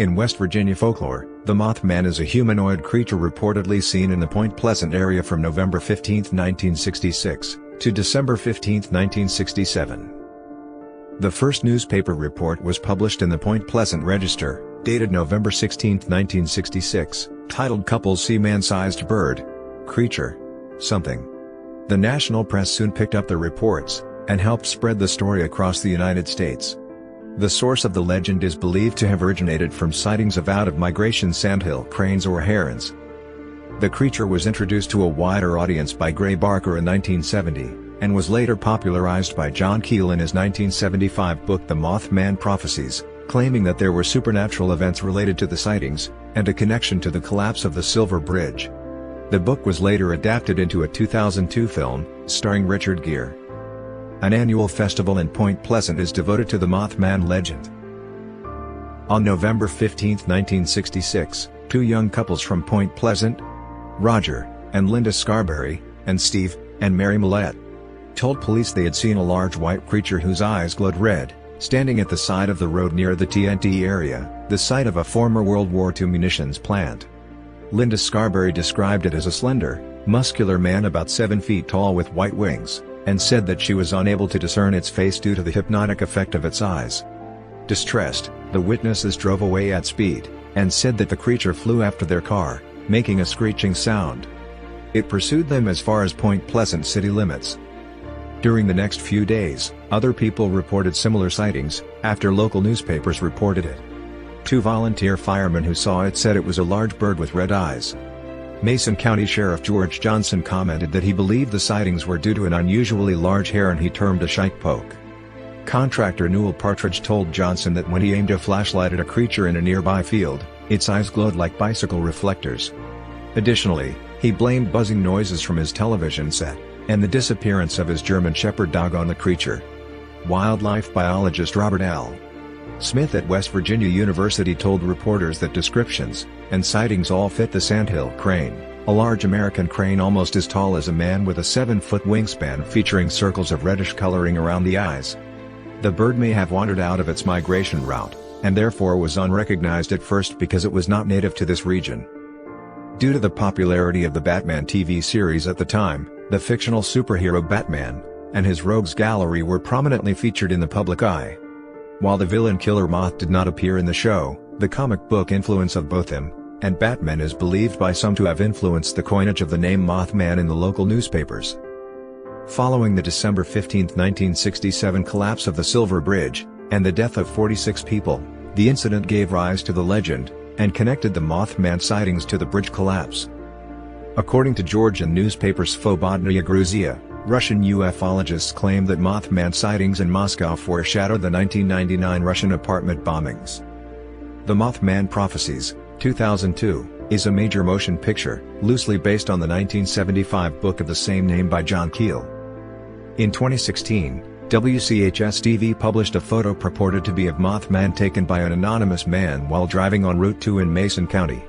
In West Virginia folklore, the Mothman is a humanoid creature reportedly seen in the Point Pleasant area from November 15, 1966, to December 15, 1967. The first newspaper report was published in the Point Pleasant Register, dated November 16, 1966, titled "Couples See Man-Sized Bird. Creature. Something." The national press soon picked up the reports, and helped spread the story across the United States. The source of the legend is believed to have originated from sightings of out-of-migration sandhill cranes or herons. The creature was introduced to a wider audience by Gray Barker in 1970, and was later popularized by John Keel in his 1975 book The Mothman Prophecies, claiming that there were supernatural events related to the sightings, and a connection to the collapse of the Silver Bridge. The book was later adapted into a 2002 film, starring Richard Gere. An annual festival in Point Pleasant is devoted to the Mothman legend. On November 15, 1966, two young couples from Point Pleasant, Roger and Linda Scarberry, and Steve and Mary Millette, told police they had seen a large white creature whose eyes glowed red, standing at the side of the road near the TNT area, the site of a former World War II munitions plant. Linda Scarberry described it as a slender, muscular man about 7 feet tall with white wings, and said that she was unable to discern its face due to the hypnotic effect of its eyes. Distressed, the witnesses drove away at speed, and said that the creature flew after their car, making a screeching sound. It pursued them as far as Point Pleasant city limits. During the next few days, other people reported similar sightings, after local newspapers reported it. Two volunteer firemen who saw it said it was a large bird with red eyes. Mason County Sheriff George Johnson commented that he believed the sightings were due to an unusually large heron he termed a shikepoke. Contractor Newell Partridge told Johnson that when he aimed a flashlight at a creature in a nearby field, its eyes glowed like bicycle reflectors. Additionally, he blamed buzzing noises from his television set, and the disappearance of his German Shepherd dog on the creature. Wildlife biologist Robert L. Smith at West Virginia University told reporters that descriptions and sightings all fit the sandhill crane, a large American crane almost as tall as a man with a 7-foot wingspan featuring circles of reddish coloring around the eyes. The bird may have wandered out of its migration route, and therefore was unrecognized at first because it was not native to this region. Due to the popularity of the Batman TV series at the time, the fictional superhero Batman and his rogues gallery were prominently featured in the public eye. While the villain Killer Moth did not appear in the show, the comic book influence of both him and Batman is believed by some to have influenced the coinage of the name Mothman in the local newspapers. Following the December 15, 1967 collapse of the Silver Bridge, and the death of 46 people, the incident gave rise to the legend, and connected the Mothman sightings to the bridge collapse. According to Georgian newspaper Svobodnaya Gruzia, Russian ufologists claim that Mothman sightings in Moscow foreshadowed the 1999 Russian apartment bombings. The Mothman Prophecies, 2002, is a major motion picture, loosely based on the 1975 book of the same name by John Keel. In 2016, WCHS-TV published a photo purported to be of Mothman taken by an anonymous man while driving on Route 2 in Mason County.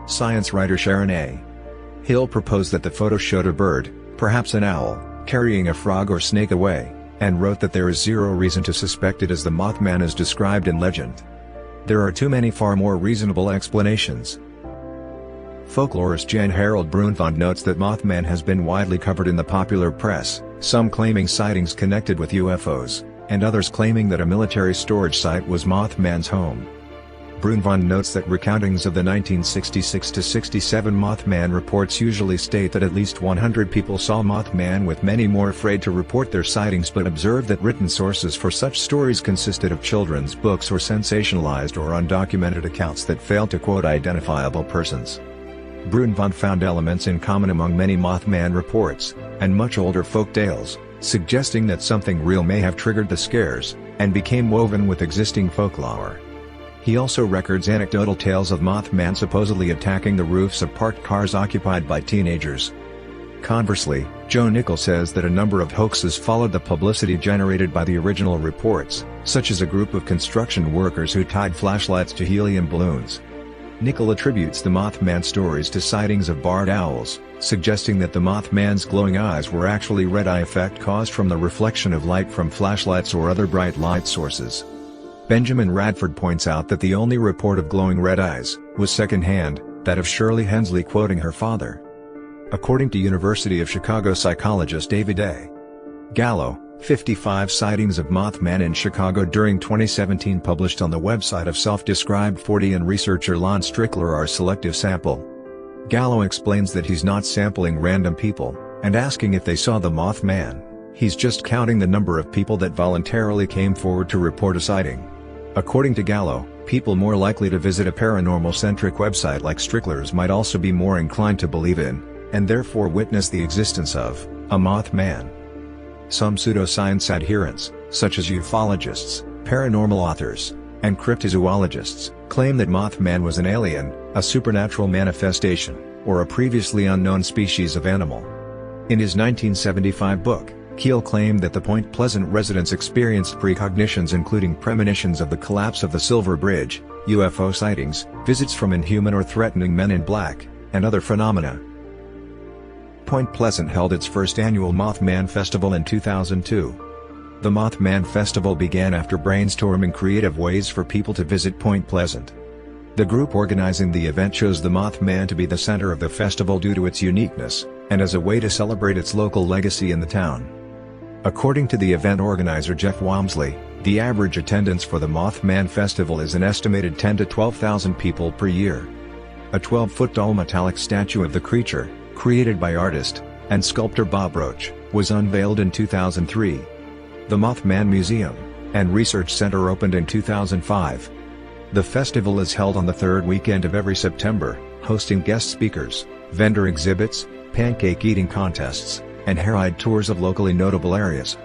Science writer Sharon A. Hill proposed that the photo showed a bird, perhaps an owl, carrying a frog or snake away, and wrote that there is zero reason to suspect it as the Mothman is described in legend. There are too many far more reasonable explanations. Folklorist Jan Harold Brunvand notes that Mothman has been widely covered in the popular press, some claiming sightings connected with UFOs, and others claiming that a military storage site was Mothman's home. Brunvand notes that recountings of the 1966-67 Mothman reports usually state that at least 100 people saw Mothman, with many more afraid to report their sightings, but observed that written sources for such stories consisted of children's books or sensationalized or undocumented accounts that failed to quote identifiable persons. Brunvand found elements in common among many Mothman reports, and much older folk tales, suggesting that something real may have triggered the scares, and became woven with existing folklore. He also records anecdotal tales of Mothman supposedly attacking the roofs of parked cars occupied by teenagers. Conversely, Joe Nickel says that a number of hoaxes followed the publicity generated by the original reports, such as a group of construction workers who tied flashlights to helium balloons. Nickel attributes the Mothman stories to sightings of barred owls, suggesting that the Mothman's glowing eyes were actually red eye effect caused from the reflection of light from flashlights or other bright light sources. Benjamin Radford points out that the only report of glowing red eyes was secondhand, that of Shirley Hensley quoting her father. According to University of Chicago psychologist David A. Gallo, 55 sightings of Mothman in Chicago during 2017 published on the website of self-described 40 and researcher Lon Strickler are selective sample. Gallo explains that he's not sampling random people, and asking if they saw the Mothman, he's just counting the number of people that voluntarily came forward to report a sighting. According to Gallo, people more likely to visit a paranormal-centric website like Strickler's might also be more inclined to believe in, and therefore witness the existence of, a Mothman. Some pseudoscience adherents, such as ufologists, paranormal authors, and cryptozoologists, claim that Mothman was an alien, a supernatural manifestation, or a previously unknown species of animal. In his 1975 book, Keel claimed that the Point Pleasant residents experienced precognitions including premonitions of the collapse of the Silver Bridge, UFO sightings, visits from inhuman or threatening men in black, and other phenomena. Point Pleasant held its first annual Mothman Festival in 2002. The Mothman Festival began after brainstorming creative ways for people to visit Point Pleasant. The group organizing the event chose the Mothman to be the center of the festival due to its uniqueness, and as a way to celebrate its local legacy in the town. According to the event organizer Jeff Walmsley, the average attendance for the Mothman Festival is an estimated 10,000 to 12,000 people per year. A 12-foot tall metallic statue of the creature, created by artist and sculptor Bob Roach, was unveiled in 2003. The Mothman Museum and Research Center opened in 2005. The festival is held on the third weekend of every September, hosting guest speakers, vendor exhibits, pancake eating contests, and hayride tours of locally notable areas.